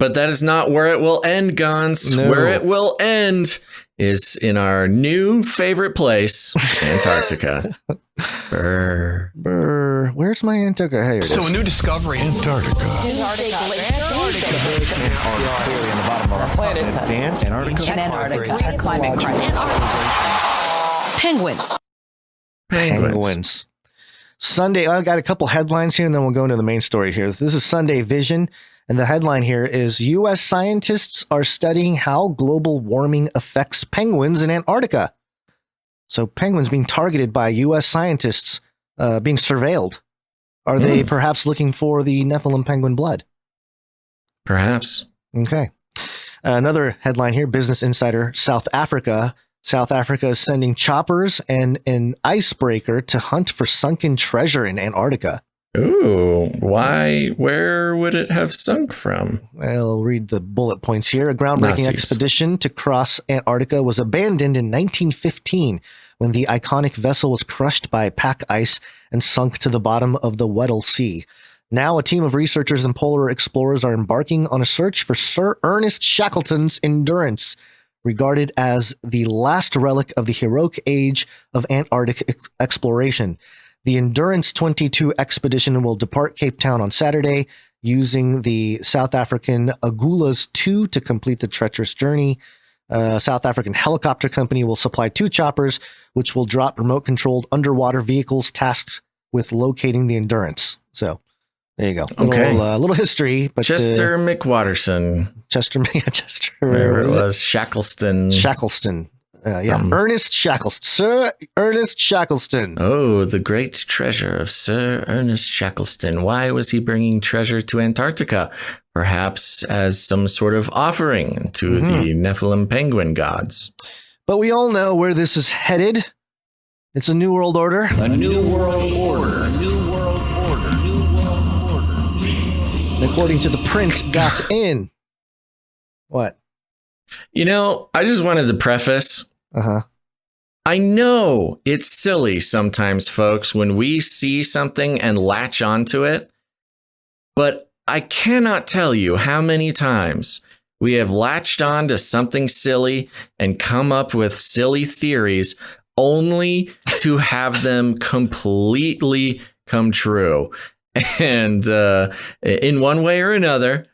But that is not where it will end, Gonz. No. Where it will end is in our new favorite place, Antarctica. Brr. Brr. Where's my Antarctica? Here it is. So a new discovery. Antarctica. Advanced Antarctica. Climate crisis. Penguins. Penguins. Sunday, I've got a couple headlines here, and then we'll go into the main story here. This is Sunday Vision, and the headline here is U.S. scientists are studying how global warming affects penguins in Antarctica. So penguins being targeted by U.S. scientists, being surveilled. Are they perhaps looking for the Nephilim penguin blood? Perhaps. Okay. Another headline here, Business Insider, South Africa. South Africa is sending choppers and an icebreaker to hunt for sunken treasure in Antarctica. Ooh, why? Where would it have sunk from? I'll read the bullet points here. A groundbreaking Nazis. expedition to cross Antarctica was abandoned in 1915 when the iconic vessel was crushed by pack ice and sunk to the bottom of the Weddell Sea. Now a team of researchers and polar explorers are embarking on a search for Sir Ernest Shackleton's Endurance, regarded as the last relic of the heroic age of Antarctic exploration. The Endurance 22 expedition will depart Cape Town on Saturday, using the South African Agulhas 2 to complete the treacherous journey. South African helicopter company will supply 2 choppers, which will drop remote-controlled underwater vehicles tasked with locating the Endurance. So there you go. Okay. Little history. But, Chester McWatterson. Chester. Where it was Shackleton. Ernest Shackleton. Sir Ernest Shackleton. Oh, the great treasure of Sir Ernest Shackleton. Why was he bringing treasure to Antarctica? Perhaps as some sort of offering to the Nephilim penguin gods. But we all know where this is headed. It's a new world order. A new world order. New world order. New world order. And according to the print.in. What? You know, I just wanted to preface. I know it's silly sometimes, folks, when we see something and latch onto it, but I cannot tell you how many times we have latched on to something silly and come up with silly theories only to have them completely come true. And in one way or another.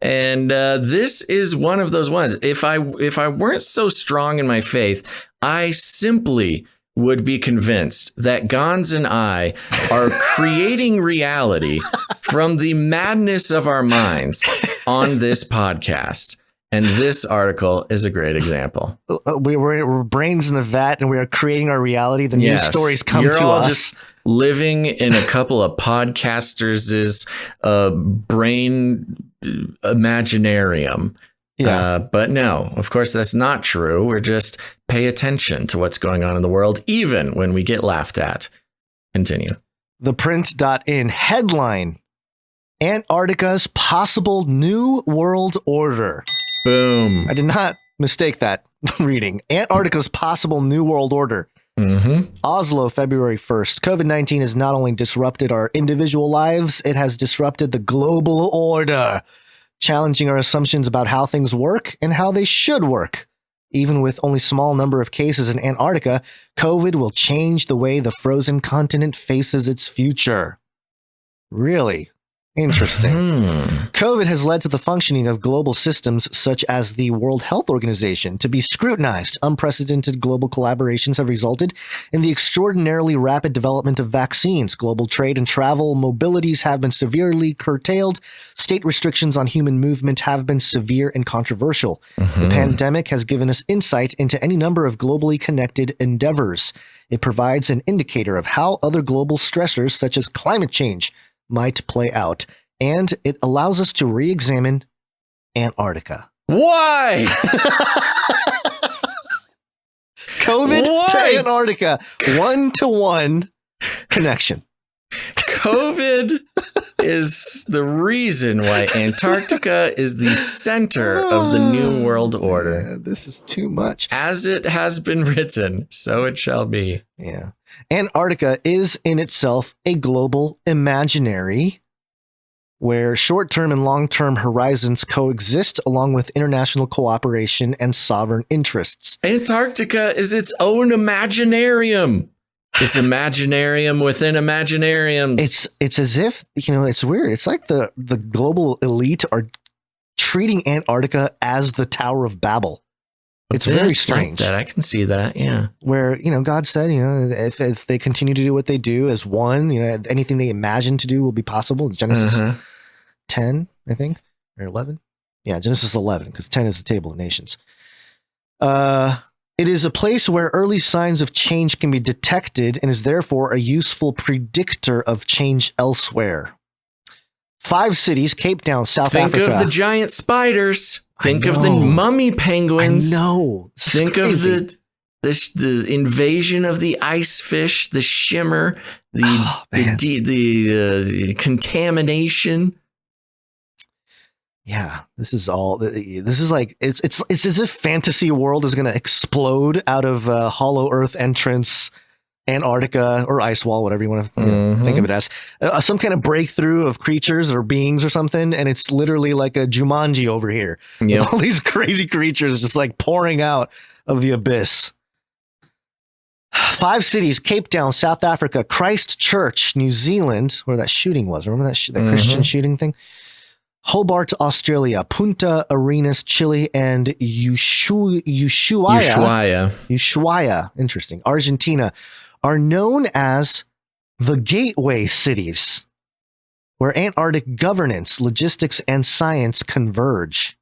And this is one of those ones. If I weren't so strong in my faith, I simply would be convinced that Gonz and I are creating reality from the madness of our minds on this podcast. And this article is a great example. We're brains in the vat, and we are creating our reality. The news stories come You're to all us. Just living in a couple of podcasters' brain imaginarium. But no, of course, that's not true. We're just pay attention to what's going on in the world, even when we get laughed at. Continue. The print.in headline: Antarctica's possible new world order. Boom. I did not mistake that reading. Antarctica's possible new world order. Oslo, February 1st. COVID-19 has not only disrupted our individual lives, it has disrupted the global order, challenging our assumptions about how things work and how they should work. Even with only small number of cases in Antarctica, COVID will change the way the frozen continent faces its future. Really? Interesting. COVID has led to the functioning of global systems such as the World Health Organization to be scrutinized. Unprecedented global collaborations have resulted in the extraordinarily rapid development of vaccines. Global trade and travel mobilities have been severely curtailed. State restrictions on human movement have been severe and controversial. The pandemic has given us insight into any number of globally connected endeavors. It provides an indicator of how other global stressors such as climate change might play out, and it allows us to re-examine Antarctica. Why? COVID to Antarctica, 1-to-1 connection. COVID is the reason why Antarctica is the center of the New World Order. This is too much. As it has been written, so it shall be. Yeah. Antarctica is in itself a global imaginary where short-term and long-term horizons coexist along with international cooperation and sovereign interests. Antarctica is its own Imaginarium. It's Imaginarium within Imaginariums. It's as if, it's weird. It's like the global elite are treating Antarctica as the Tower of Babel. It's very strange. Like that. I can see that, yeah. Where, God said, if they continue to do what they do as one, anything they imagine to do will be possible. Genesis 10, I think, or 11. Yeah, Genesis 11, because 10 is the Table of Nations. It is a place where early signs of change can be detected and is therefore a useful predictor of change elsewhere. 5 cities, Cape Town, South Africa. Think of the giant spiders. Think of the mummy penguins. I know. Think of the invasion of the ice fish, the shimmer, the contamination. Yeah, this is like it's as if fantasy world is going to explode out of Hollow Earth entrance, Antarctica or ice wall, whatever you want to think of it as, some kind of breakthrough of creatures or beings or something, and it's literally like a Jumanji over here. Yep. With all these crazy creatures just like pouring out of the abyss. 5 cities: Cape Town, South Africa; Christchurch, New Zealand, where that shooting was. Remember that that Christian shooting thing? Hobart, Australia; Punta Arenas, Chile; and Ushuaia, interesting, Argentina, are known as the gateway cities, where Antarctic governance, logistics, and science converge.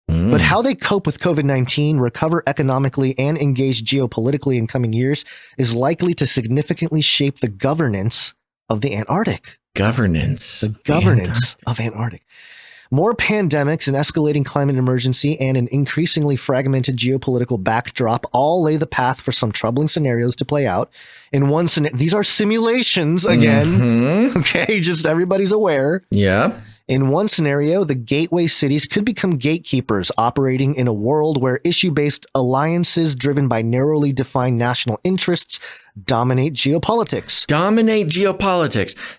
But how they cope with COVID-19, recover economically, and engage geopolitically in coming years is likely to significantly shape the governance of the Antarctic. The governance of Antarctic. More pandemics, an escalating climate emergency, and an increasingly fragmented geopolitical backdrop all lay the path for some troubling scenarios to play out. In one scenario, these are simulations again. Okay, just everybody's aware. Yeah. In one scenario, the gateway cities could become gatekeepers operating in a world where issue-based alliances driven by narrowly defined national interests dominate geopolitics.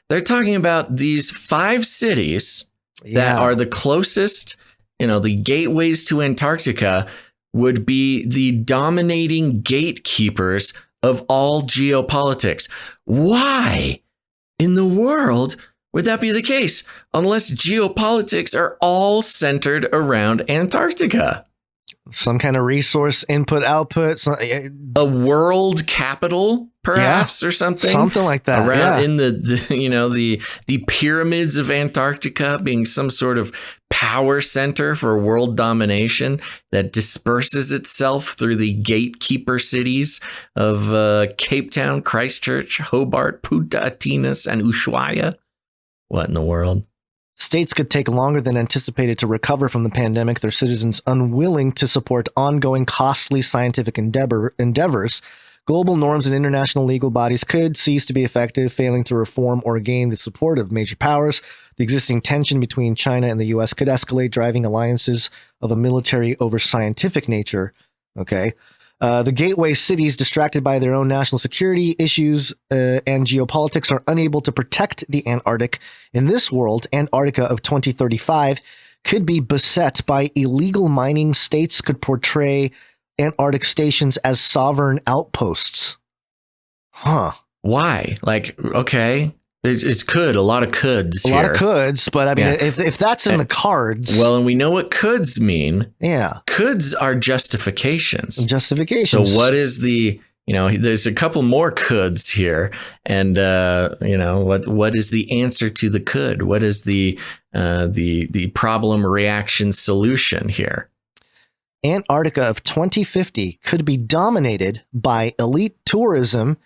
They're talking about these 5 cities that are the closest, the gateways to Antarctica would be the dominating gatekeepers of all geopolitics. Why in the world would that be the case? Unless geopolitics are all centered around Antarctica. Some kind of resource input output, a world capital, perhaps, or something like that. Around in the pyramids of Antarctica being some sort of power center for world domination that disperses itself through the gatekeeper cities of Cape Town, Christchurch, Hobart, Punta Arenas, and Ushuaia. What in the world? States could take longer than anticipated to recover from the pandemic, their citizens unwilling to support ongoing costly scientific endeavors. Global norms and international legal bodies could cease to be effective, failing to reform or gain the support of major powers. The existing tension between China and the U.S. could escalate, driving alliances of a military over scientific nature. Okay. The gateway cities, distracted by their own national security issues and geopolitics, are unable to protect the Antarctic. In this world, Antarctica of 2035 could be beset by illegal mining. States could portray Antarctic stations as sovereign outposts. Huh. Why? Okay. It's a lot of coulds here. A lot of coulds, but I mean, if that's in the cards. Well, and we know what coulds mean. Yeah. Coulds are justifications. So what is there's a couple more coulds here. And, what is the answer to the could? What is the problem reaction solution here? Antarctica of 2050 could be dominated by elite tourism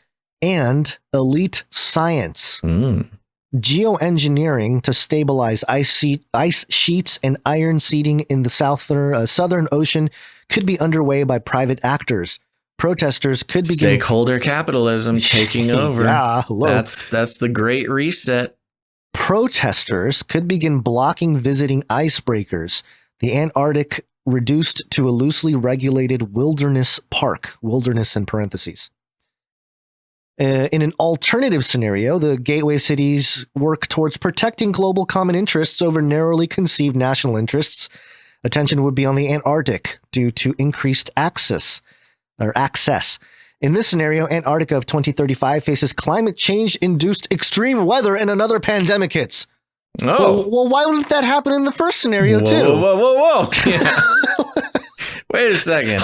and elite science. Geoengineering to stabilize ice sheets and iron seeding in the Southern Ocean could be underway by private actors. Protesters could begin stakeholder capitalism taking over. That's the Great Reset. Protesters could begin blocking visiting icebreakers. The Antarctic reduced to a loosely regulated wilderness park. Wilderness in parentheses. In an alternative scenario, the gateway cities work towards protecting global common interests over narrowly conceived national interests. Attention would be on the Antarctic due to increased access. In this scenario, Antarctica of 2035 faces climate change-induced extreme weather and another pandemic hits. Oh. Well, why wouldn't that happen in the first scenario, too? Whoa. Yeah. Wait a second.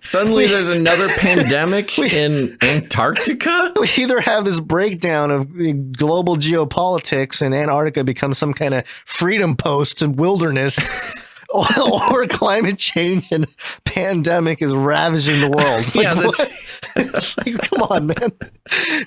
Suddenly there's another pandemic in Antarctica? We either have this breakdown of global geopolitics and Antarctica becomes some kind of freedom post and wilderness, or climate change and pandemic is ravaging the world. Like, it's like, come on, man.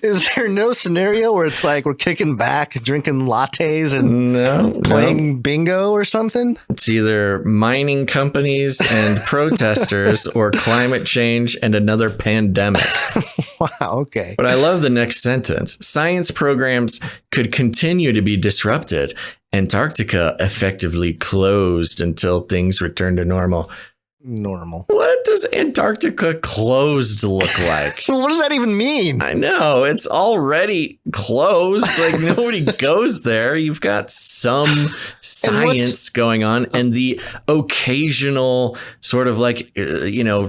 Is there no scenario where it's like we're kicking back, drinking lattes and playing bingo or something? It's either mining companies and protesters or climate change and another pandemic. Wow, okay. But I love the next sentence. Science programs could continue to be disrupted. Antarctica effectively closed until things return to normal. What does Antarctica closed look like? What does that even mean? I know, it's already closed. Like, nobody goes there. You've got some science going on and the occasional sort of like,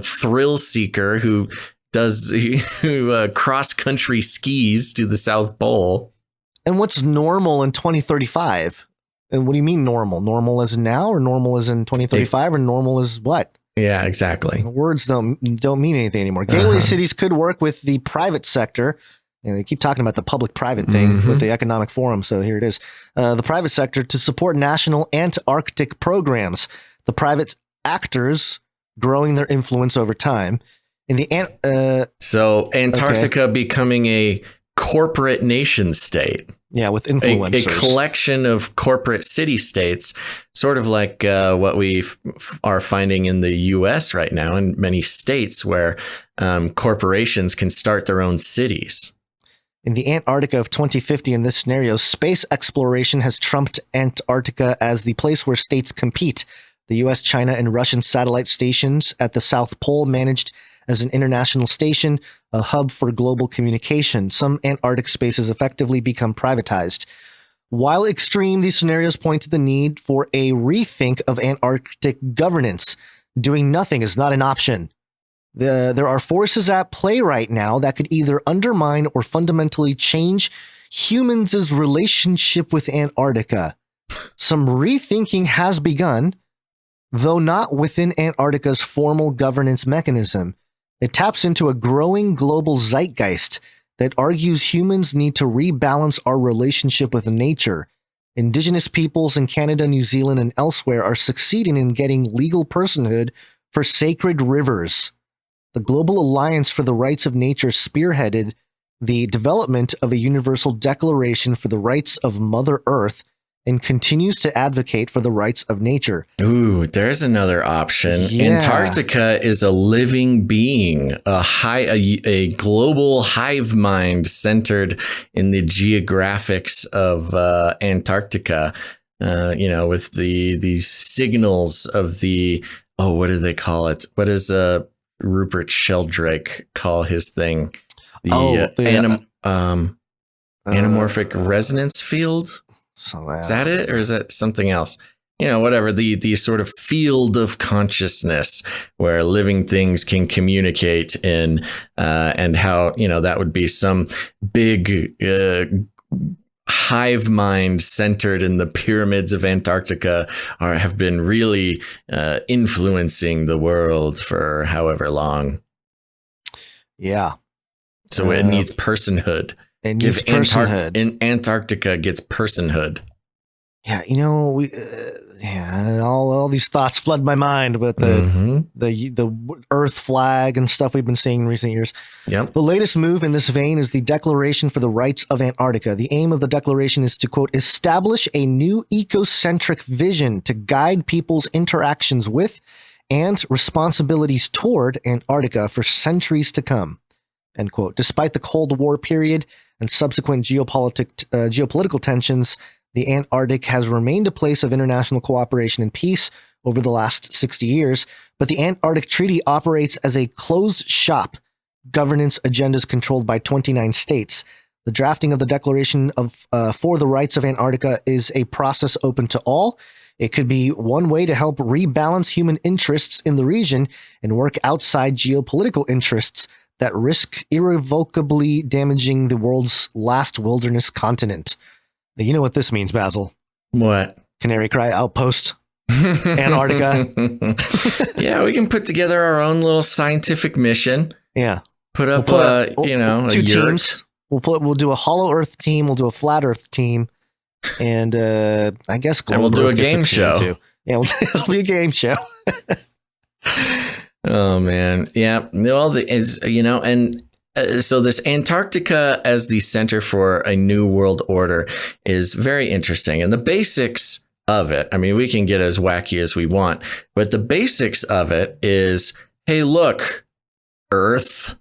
thrill seeker who cross country skis to the South Pole. And what's normal in 2035? And what do you mean normal? Normal as now, or normal as in 2035, or normal as what? Yeah, exactly. Words don't mean anything anymore. Gateway cities could work with the private sector. And they keep talking about the public-private thing with the Economic Forum. So here it is. The private sector to support national Antarctic programs. The private actors growing their influence over time. So Antarctica becoming a corporate nation state. Yeah, with influencers. A collection of corporate city-states, sort of like what we are finding in the U.S. right now in many states where corporations can start their own cities. In the Antarctica of 2050, in this scenario, space exploration has trumped Antarctica as the place where states compete. The U.S., China, and Russian satellite stations at the South Pole managed as an international station, a hub for global communication. Some Antarctic spaces effectively become privatized. While extreme, these scenarios point to the need for a rethink of Antarctic governance. Doing nothing is not an option. There are forces at play right now that could either undermine or fundamentally change humans' relationship with Antarctica. Some rethinking has begun, though not within Antarctica's formal governance mechanism. It taps into a growing global zeitgeist that argues humans need to rebalance our relationship with nature. Indigenous peoples in Canada, New Zealand, and elsewhere are succeeding in getting legal personhood for sacred rivers. The Global Alliance for the Rights of Nature spearheaded the development of a universal declaration for the rights of Mother Earth and continues to advocate for the rights of nature. Ooh, there's another option. Yeah. Antarctica is a living being, a global hive mind centered in the geographics of Antarctica. With the signals of the what do they call it? What does Rupert Sheldrake call his thing? Anamorphic resonance field. So, is that it, or is that something else? Whatever, the sort of field of consciousness where living things can communicate in, and how, that would be some big hive mind centered in the pyramids of Antarctica have been really influencing the world for however long. Yeah. So it needs personhood. And Antarctica gets personhood. Yeah, all these thoughts flood my mind with the Earth flag and stuff we've been seeing in recent years. Yep. The latest move in this vein is the Declaration for the Rights of Antarctica. The aim of the declaration is to, quote, establish a new ecocentric vision to guide people's interactions with and responsibilities toward Antarctica for centuries to come, end quote. Despite the Cold War period and subsequent geopolitical tensions, the Antarctic has remained a place of international cooperation and peace over the last 60 years, but the Antarctic Treaty operates as a closed shop governance agendas controlled by 29 states. The drafting of the Declaration for the Rights of Antarctica is a process open to all. It could be one way to help rebalance human interests in the region and work outside geopolitical interests that risk irrevocably damaging the world's last wilderness continent. Now, you know what this means, Basil? What? Canary Cry Outpost, Antarctica. Yeah, we can put together our own little scientific mission. Yeah. Put up, a two teams. We'll do a Hollow Earth team. We'll do a Flat Earth team. And I guess and we'll do a game show. Too. Yeah, it'll be a game show. Oh man, yeah. Well, so this Antarctica as the center for a new world order is very interesting, and the basics of it. I mean, we can get as wacky as we want, but the basics of it is, hey, look, Earth.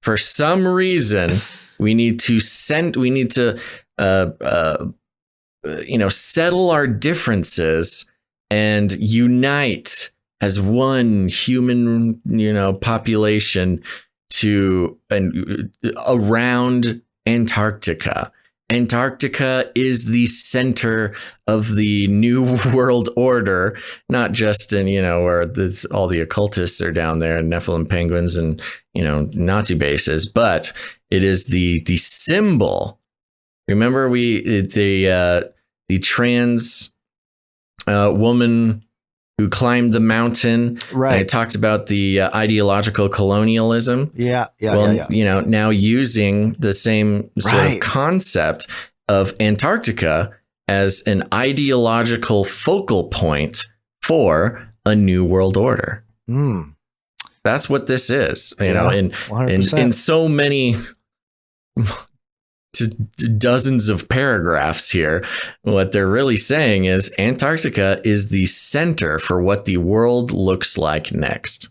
For some reason, we need to settle our differences and unite as one human, population around Antarctica. Antarctica is the center of the New World Order, not just in, where all the occultists are down there and Nephilim penguins and, Nazi bases, but it is the symbol. Remember the trans woman who climbed the mountain. Right. And it talks about the ideological colonialism. Yeah. Now using the same sort of concept of Antarctica as an ideological focal point for a new world order. That's what this is, in so many dozens of paragraphs here. What they're really saying is Antarctica is the center for what the world looks like next.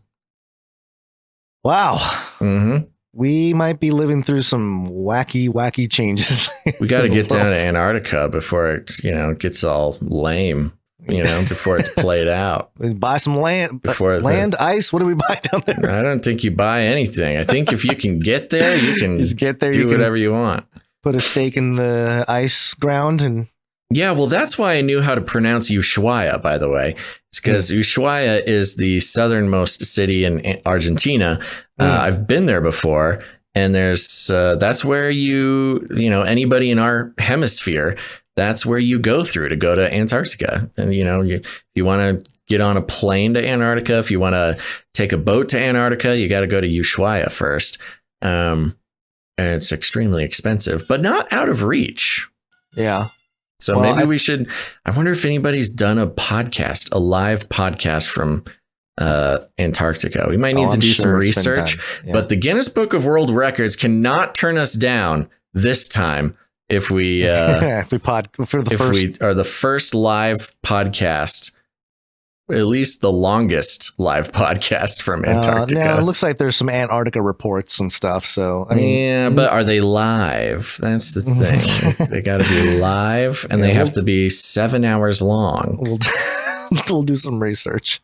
Wow. Mm-hmm. We might be living through some wacky changes. We got to get down to Antarctica before it, gets all lame. Before it's played out. Buy some land. Ice. What do we buy down there? I don't think you buy anything. I think if you can get there, you can just get there. Do whatever you want. Put a stake in the ice ground and. Yeah, well, that's why I knew how to pronounce Ushuaia. By the way, it's because Ushuaia is the southernmost city in Argentina. I've been there before, and that's where anybody in our hemisphere. That's where you go through to go to Antarctica. And, if you want to get on a plane to Antarctica, if you want to take a boat to Antarctica, you got to go to Ushuaia first. And it's extremely expensive, but not out of reach. Yeah. So maybe we should. I wonder if anybody's done a live podcast from Antarctica. We might need to do some research, but the Guinness Book of World Records cannot turn us down this time. If we are the first live podcast, at least the longest live podcast from Antarctica. Now it looks like there's some Antarctica reports and stuff. So but are they live? That's the thing. They got to be live, and they have to be 7 hours long. We'll do some research.